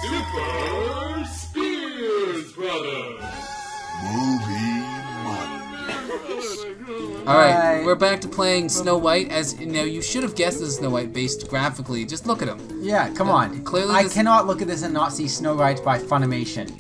Super Spears Brothers. Movie Monday. Alright, we're back to playing Snow White. As you know, you should have guessed this is Snow White based graphically. Just look at him. Yeah, come on. Clearly I cannot look at this and not see Snow White by Funimation.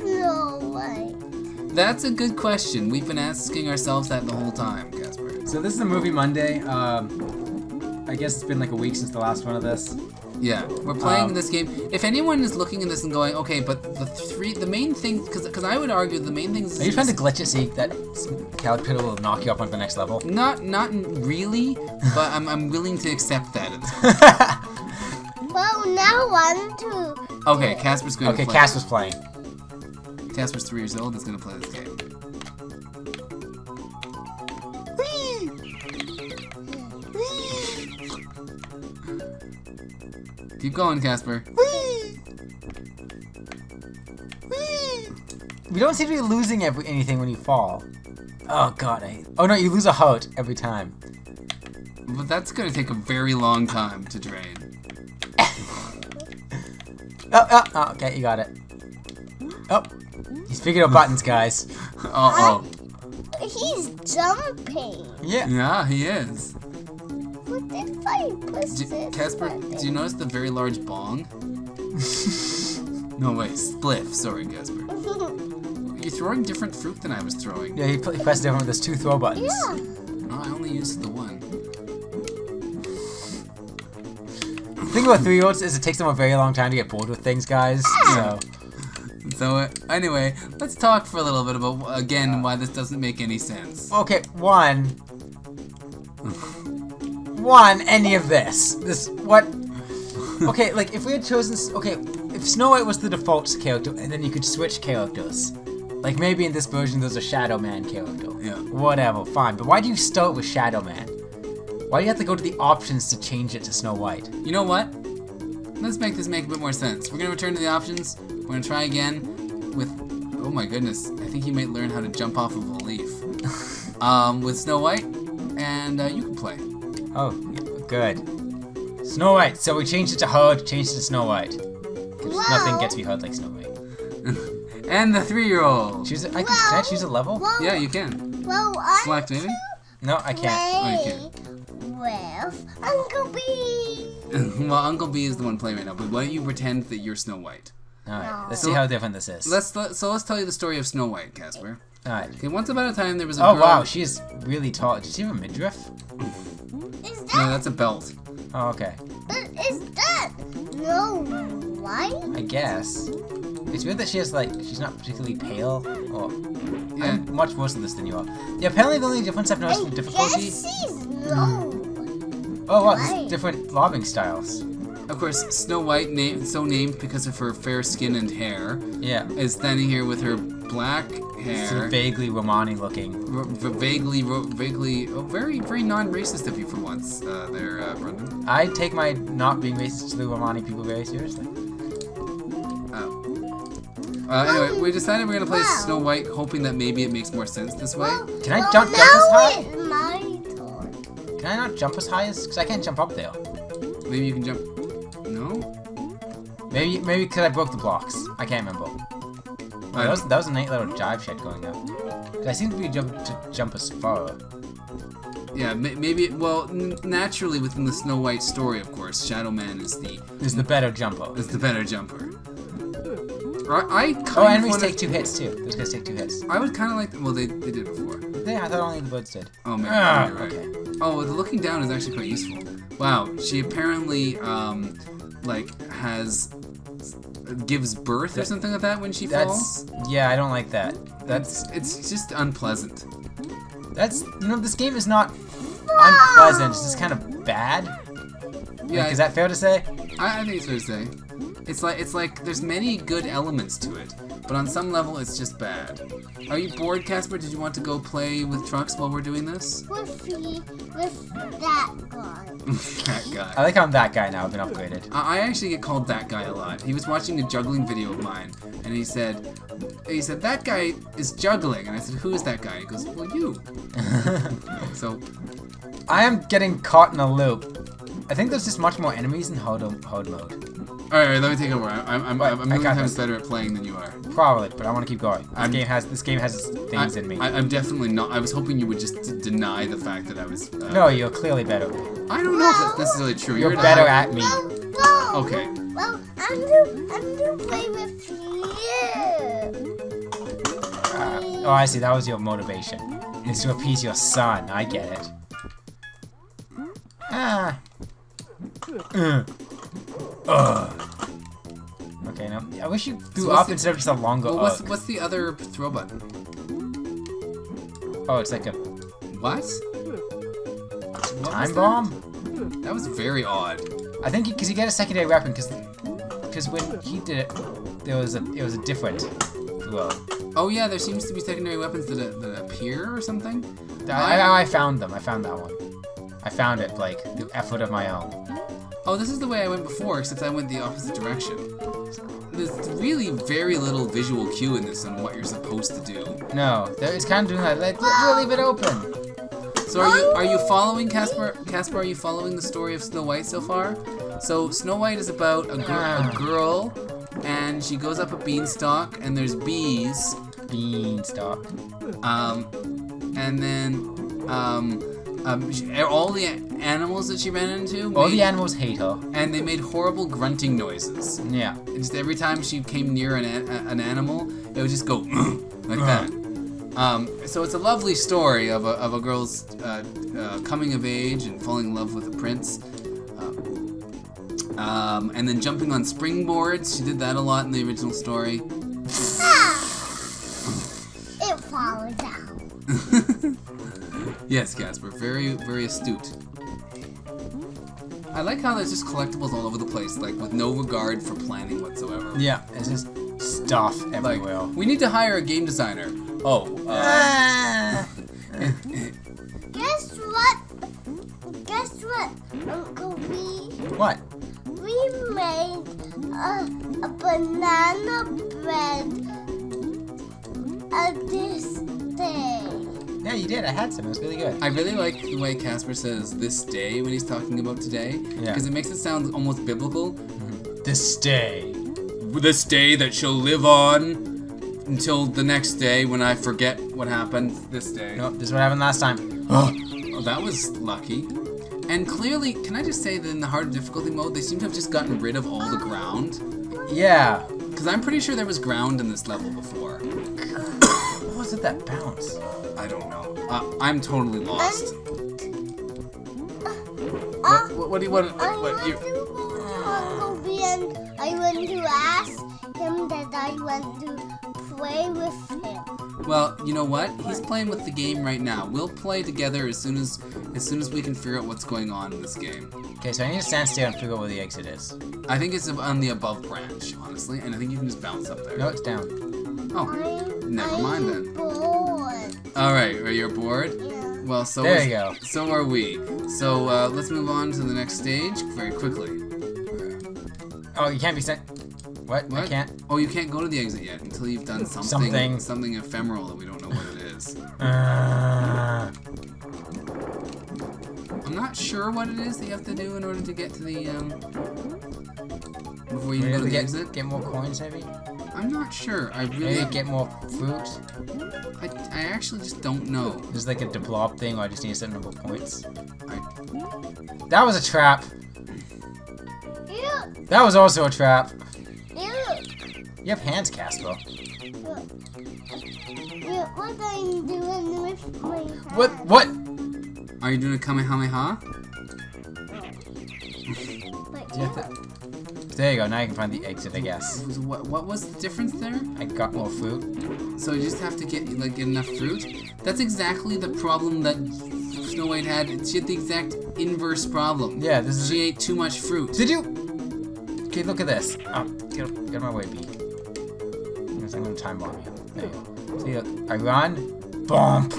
Snow White. That's a good question. We've been asking ourselves that the whole time, Casper. So this is a Movie Monday. I guess it's been like a week since the last one of this. Yeah, we're playing this game. If anyone is looking at this and going, okay, but the main thing, because I would argue the main thing is... Are you trying to glitch it so that Caterpillar will knock you up on the next level? Not really, but I'm willing to accept that. Well, now 1, 2. Okay, Casper's going to play. Okay, Casper's playing. Casper's 3 years old. He's going to play this game. Keep going, Casper. We don't seem to be losing anything when you fall. Oh god, oh no, you lose a heart every time. But that's going to take a very long time to drain. Oh, okay, you got it. Oh, he's figured out buttons, guys. He's jumping. Yeah. Yeah, he is. What if I push this Casper, button? do you notice the very large bong? No, wait, spliff. Sorry, Casper. You're throwing different fruit than I was throwing. Yeah, he pressed different. There's 2 throw buttons. Yeah. No, I only used the one. The thing about 3-year-olds is it takes them a very long time to get bored with things, guys. So anyway, let's talk for a little bit about, again, why this doesn't make any sense. Okay, one, any of this. What? Okay, like, if we had chosen, okay, if Snow White was the default character, and then you could switch characters. Like, maybe in this version there's a Shadowman character. Yeah. Whatever, fine. But why do you start with Shadowman? Why do you have to go to the options to change it to Snow White? You know what? Let's make this make a bit more sense. We're going to return to the options. We're going to try again with... Oh my goodness. I think he might learn how to jump off of a leaf. With Snow White, and you can play. Oh, good. Snow White. So we changed it to hard, changed it to Snow White. Because nothing gets me hard like Snow White. And the 3-year-old. Choose it. Can I choose a level? Well, Yeah, you can. well, Select maybe? No, I can't. Oh, you can't. With Uncle B. Well, Uncle B is the one playing right now, but why don't you pretend that you're Snow White? Alright, let's see how different this is. Let's tell you the story of Snow White, Casper. Alright. Okay, once upon a time there was a girl... Oh wow, she is really tall. Did she have a midriff? Is No, that? that's a belt. Oh, okay. But is that no white? I guess. It's weird that she has, like, she's not particularly pale. Or, Yeah. I'm much worse at this than you are. Yeah, apparently the only difference I've noticed in difficulty... Yes, she's no. Oh wow, Right. there's different lobbing styles. Of course, Snow White, so named because of her fair skin and hair, Yeah. is standing here with her black hair. Sort of vaguely Romani looking. Vaguely, very, very non-racist of you for once, there, Brendan. I take my not being racist to the Romani people very seriously. Anyway, we decided we're gonna play Snow White, hoping that maybe it makes more sense this way. Can I jump as high? It's my turn. Can I not jump as high as? Because I can't jump up there. Maybe you can jump. No? Maybe because I broke the blocks. I can't remember. Oh, that was a neat little jive shed going up. I seem to be able to jump as far. Yeah, maybe. Well, naturally within the Snow White story, of course, Shadowman is the better jumper. Is the better jumper. I enemies take 2 hits too. Those guys take 2 hits. I would kind of like. Well, they did before. Yeah, I thought only the birds did. Oh man, you're right. Okay. Oh, the looking down is actually quite useful. Wow, she apparently like gives birth or something like that when she falls. Yeah, I don't like that. It's just unpleasant. This game is not unpleasant. It's just kind of bad. Yeah, like, is that fair to say? I think it's fair to say. It's like there's many good elements to it, but on some level it's just bad. Are you bored, Casper? Did you want to go play with trucks while we're doing this? With that guy. That guy. I like how I'm that guy now. I've been upgraded. I actually get called that guy a lot. He was watching a juggling video of mine, and he said, that guy is juggling, and I said, who is that guy? He goes, well, you. So, I am getting caught in a loop. I think there's just much more enemies in hard mode. Alright, let me take over. I'm a million got times this. better at playing than you are. Probably, but I want to keep going. This game has things in me. I'm definitely not. I was hoping you would just deny the fact that I was. No, you're clearly better. I don't know if that's necessarily true. You're better at me. Whoa. Okay. Well, I'm to play with you. Oh, I see. That was your motivation. It's to appease your son. I get it. Ah. Okay, now I wish you threw up instead of just a longer Well, ugh. what's the other throw button? Oh, it's like a What? time bomb? That was very odd. I think because you get a secondary weapon because when he did it, it was a different throw. Oh yeah, there seems to be secondary weapons that appear or something. I found them. I found that one. I found it like through effort of my own. Oh, this is the way I went before, except I went the opposite direction. There's really very little visual cue in this on what you're supposed to do. No, it's kind of doing that. We'll leave it open. So are you following Casper? Casper, are you following the story of Snow White so far? So Snow White is about a girl, and she goes up a beanstalk, and there's bees. Beanstalk. And then all the animals that she ran into. All the animals hate her. And they made horrible grunting noises. Yeah. And just every time she came near an animal, it would just go like that. So it's a lovely story of a girl's coming of age and falling in love with a prince. And then jumping on springboards. She did that a lot in the original story. It falls down. Yes, Casper, very, very astute. I like how there's just collectibles all over the place, like with no regard for planning whatsoever. Yeah, it's just stuff everywhere. Like, we need to hire a game designer. Oh, Guess what? Uncle B? What? We made a banana bread this day. Yeah, you did. I had some. It was really good. I really like the way Casper says "this day" when he's talking about today, Yeah. because it makes it sound almost biblical. This day. This day that shall live on until the next day when I forget what happened. This day. Nope, this is what happened last time. Oh, that was lucky. And clearly, can I just say that in the hard difficulty mode, they seem to have just gotten rid of all the ground. Yeah. Because I'm pretty sure there was ground in this level before. What was it that bounced? I don't know. I'm totally lost. What do you want? Uncle B, and I want to ask him that I want to play with him. Well, you know what? He's playing with the game right now. We'll play together as soon as we can figure out what's going on in this game. Okay, so I need to stand still and figure out where the exit is. I think it's on the above branch, honestly, and I think you can just bounce up there. No, it's down. Oh, never mind then. Bored. All right, are you bored? Yeah. Well, so There you go. So are we. So let's move on to the next stage very quickly. Oh, you can't be sent. What? I can't. Oh, you can't go to the exit yet until you've done something ephemeral that we don't know what it is. I'm not sure what it is that you have to do in order to get to the before you go to the exit. Get more coins, maybe. I'm not sure. I really Maybe get more fruit. I actually just don't know. There's like a develop thing where I just need a certain number of points. That was a trap. You. That was also a trap. You. You have hands, Casper. What I'm doing with my hand. What? Are you doing a Kamehameha? But Do you have to... There you go. Now you can find the exit, I guess. What was the difference there? I got more fruit. So you just have to get enough fruit. That's exactly the problem that Snow White had. She had the exact inverse problem. Yeah, this is. She ate too much fruit. Did you? Okay, look at this. Oh, get out of my way, bee. I'm gonna time bomb you. There you go. See, look, I run. Bump.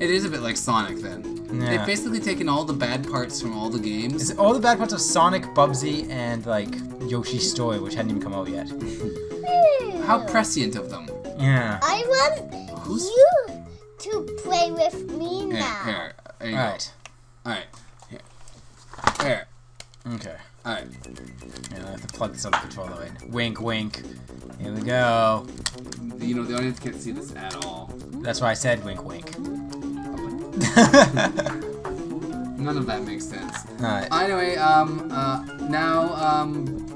It is a bit like Sonic then. Yeah. They've basically taken all the bad parts from all the games. It's all the bad parts of Sonic, Bubsy, and like Yoshi's Story, which hadn't even come out yet. How prescient of them. Yeah. I want you to play with me now. Here you Alright. go. Alright. Here. There. Okay. Alright. Yeah, I have to plug this other controller in. Wink, wink. Here we go. You know, the audience can't see this at all. That's why I said wink, wink. None of that makes sense. Alright. Anyway, now,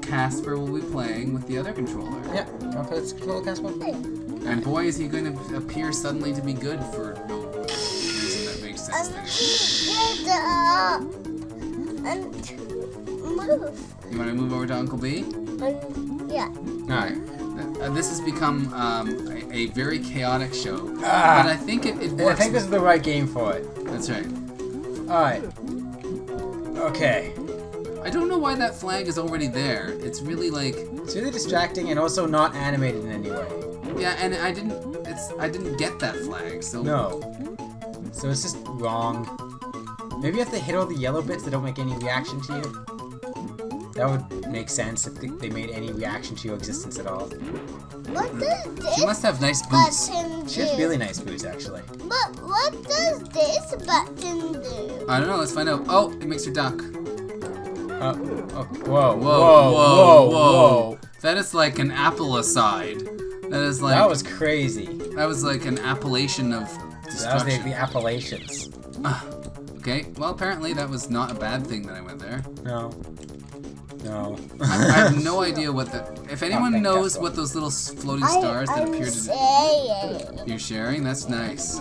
Casper will be playing with the other controller. Yeah. Wanna play this controller, Casper? And boy, is he going to appear suddenly to be good for no reason that makes sense. And move. You want to move over to Uncle B? Yeah. Alright. This has become a very chaotic show. But I think it works. I think this is the right game for it. That's right. Alright. Okay. I don't know why that flag is already there. It's really like... It's really distracting and also not animated in any way. Yeah, and I didn't get that flag, so... No. So it's just wrong. Maybe you have to hit all the yellow bits that don't make any reaction to you. That would make sense if they made any reaction to your existence at all. What does this She must have nice boots. button do? She has really nice boots, actually. But what does this button do? I don't know, let's find out. Oh, it makes her duck. Whoa, Whoa, whoa, whoa. That is like an apple aside. That is like... That was crazy. That was like an appellation of destruction. That was the Appalachians. Okay, well apparently that was not a bad thing that I went there. No. No. I have no idea what the... If anyone knows what those little floating stars that appear to... You're sharing? That's nice.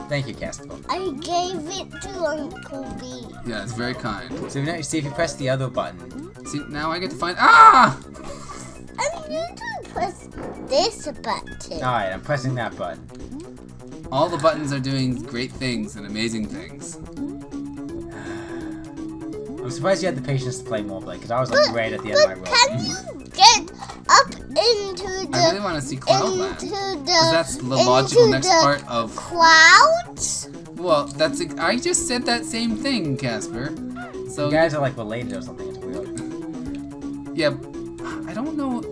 Thank you, Casper. I gave it to Uncle B. Yeah, it's very kind. So now you see if you press the other button. See, now I get to find... Ah! I need to press this button. Alright, I'm pressing that button. All the buttons are doing great things and amazing things. I'm surprised you had the patience to play more, Blake, because I was like right at the end of my rope. Can you get up into the... I really want to see Cloudland. Into Because that's the logical next part of... clouds? Well, that's... I just said that same thing, Casper. So You guys are like related or something, it's weird. yeah, I don't know...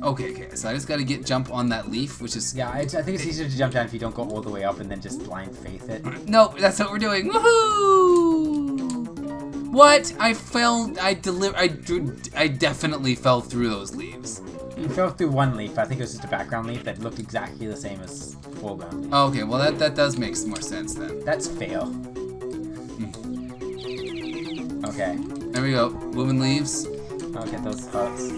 Okay, so I just gotta jump on that leaf, which is... Yeah, I think it's easier to jump down if you don't go all the way up and then just blind faith it. No, that's what we're doing. Woohoo! What? I fell... I definitely fell through those leaves. You fell through one leaf. I think it was just a background leaf that looked exactly the same as foreground leaf. Oh, okay, well that does make some more sense then. That's fail. Okay. There we go. Moving leaves. I'll get those hearts.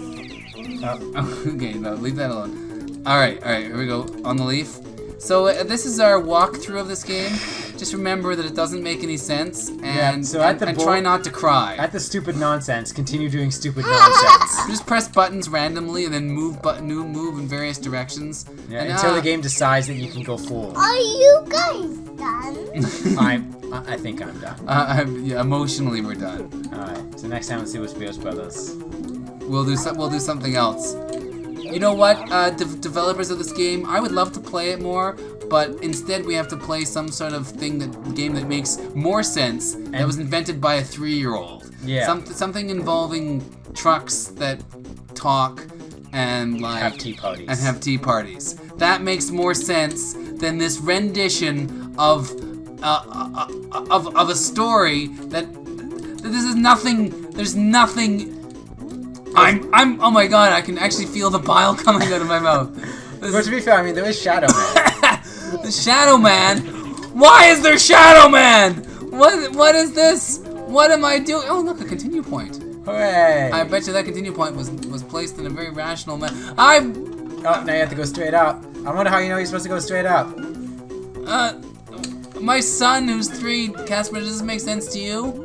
Oh. Okay, no, leave that alone. Alright, here we go. On the leaf. So this is our walkthrough of this game. Just remember that it doesn't make any sense, and, and try not to cry. At the stupid nonsense, continue doing stupid nonsense. Just press buttons randomly and then move in various directions. Yeah, and, until the game decides that you can go forward. Are you guys done? I think I'm done. Yeah, emotionally we're done. Alright, so next time let's see what Spears Brothers. We'll do something else. You know what, developers of this game, I would love to play it more, but instead we have to play some sort of game that makes more sense, that was invented by a 3-year-old. Yeah. Something involving trucks that talk and like have tea parties. And have tea parties. That makes more sense than this rendition of a story that this is nothing. There's nothing. Oh my god, I can actually feel the bile coming out of my mouth. But to be fair, I mean, there is Shadow Man. The Shadow Man? Why is there Shadow Man? What is this? What am I doing? Oh look, a continue point. Hooray! I bet you that continue point was placed in a very rational manner. Oh, now you have to go straight up. I wonder how you know you're supposed to go straight up. My son who's 3, Casper, does this make sense to you?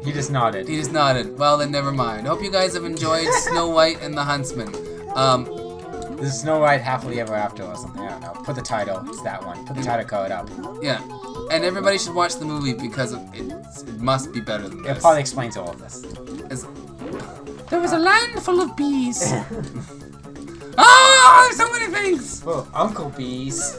He just nodded. He just nodded. Well, then never mind. Hope you guys have enjoyed Snow White and the Huntsman. This is Snow White Happily Ever After or something. I don't know. Put the title. It's that one. Put the title code up. Yeah. And everybody should watch the movie because it must be better than this. It probably explains all of this. There was a land full of bees. Oh, there's so many things. Oh, Uncle Bees.